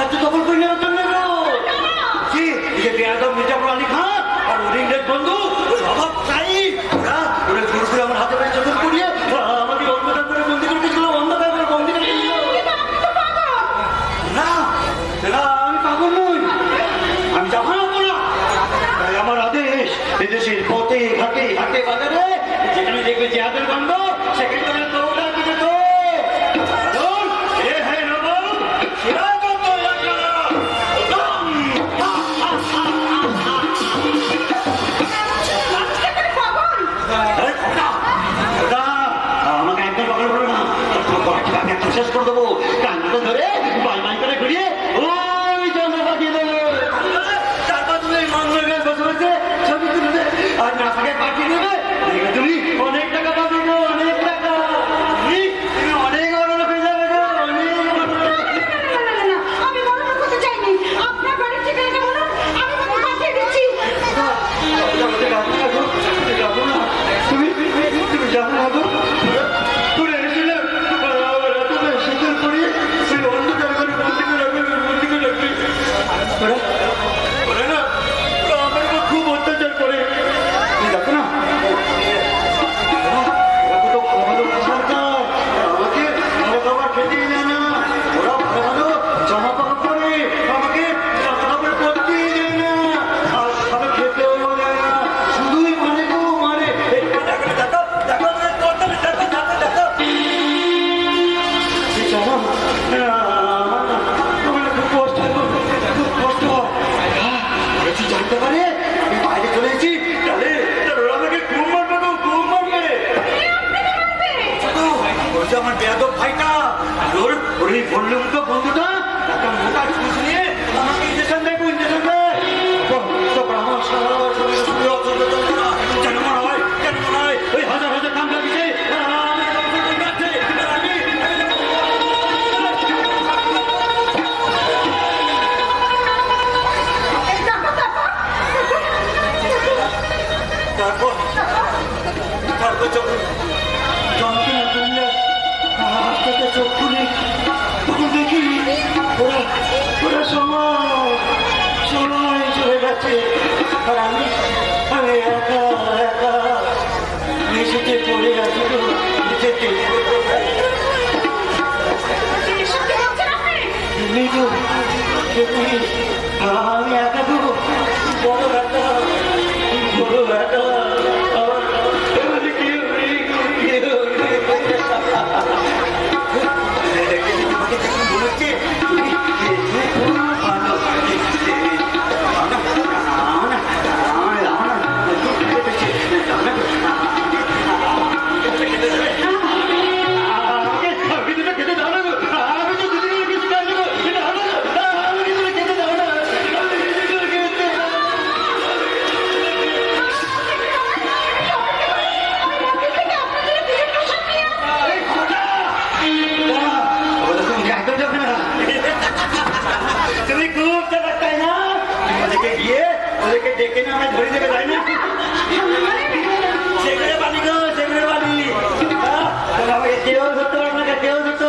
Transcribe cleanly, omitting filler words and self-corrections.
রাজ্য দখল করে নেওয়ার জন্য কি যে বেয়াদব মির্জাপুর আলী খান আর ওর ইংরেজ বন্ধু অভাব চাই ওরা ওরা জোর করে আমার হাতে পায়ে জখম করিয়ে আমাকে অন্ধকার করে বন্দি করে দিয়েছিল, অন্ধকার করে বন্দি করে দিয়েছিল। না না, আমি পাগল নই, আমি জাহানো না। তাই আমার আদেশ এদেশের পথে ঘাটে হাটে বাজারে যেখানে দেখবে জিহাদের গন্ধ সেখানে তুমি দৌড়া দিবে তো। শেষ করে দেবো কানটা ধরে বাই বাই করে ঘুরিয়ে ওই জন্য পাঠিয়ে দেবো। তারপর তুমি মঙ্গল বসে বসে ছবি তুলবে আর না থাকে পাঠিয়ে দেবে। তুমি অনেক টাকা পাবে গো, অনেক টাকা। তুমি অনেক বড় লোক হয়ে যাবে গো, অনেক বড় লোক। আমি বড় লোক হতে চাইনি, আপনার বাড়ির ঠিকানা বলুন, আমি বাড়ি পাঠিয়ে দিচ্ছি। তুমি তুমি যাবো না গো, ঘুরে এসেছিলে শীতের পরে সেই অন্ধকার করে বন্দি করে রাখবে, বন্দি করে রাখবে। ওরা না ওরা আমার উপর খুব অত্যাচার করে। দেখো না ওরা কত ভালো ভালো সরকার, আমাকে ভালো খাবার খেতেই দেয় না। ওরা ভালো ভালো জামা কাপড় পরে আমাকে জামা কাপড় পরতেই দেয় না, আর ভালো খেতেও দেয় না। শুধুই মানে গো মানে। দেখো দেখো দেখো দেখো দেখো দেখো আমার খুব কষ্ট হয়, খুব কষ্ট হয়। যদি জানতে পারে আমি বাইরে চলে এসেছি তাহলে ওরা আমাকে খুব মারবে গো, খুব মারবে। ওই যে আমার বেয়াদব ভাইটা ওর ওই বললুম তো বন্ধুটা একটা মোটা ঘুষ নিয়ে আমাকে ইঞ্জেকশন দেয়, ইঞ্জেকশন দেয়। আমার সারা শরীরে শুধু যন্ত্রণা। কেন মনে হয়, কেন মনে হয় ওই হাজার হাজার কাম লাগিয়েছে তারপর তারপর যখন যন্ত্রণা করলে আস্তে আস্তে চোখ খুলে তখন দেখি ওরা ওরা সময় সময় চলে গেছে। আর আমি আমি একা একা মেঝেতে পড়ে আছি তো মেঝেতে। আমি একা তো বড় একা বড় একা। তুমি খুব চালাক তাই না? ওদেরকে গিয়ে ওদেরকে ডেকে না আমি ধরে দেবে তাই না? সেগুলো বালি গো, সেগুলো বালি। আমাকে কেউ ধরতে পারবে না, কেউ ধরতে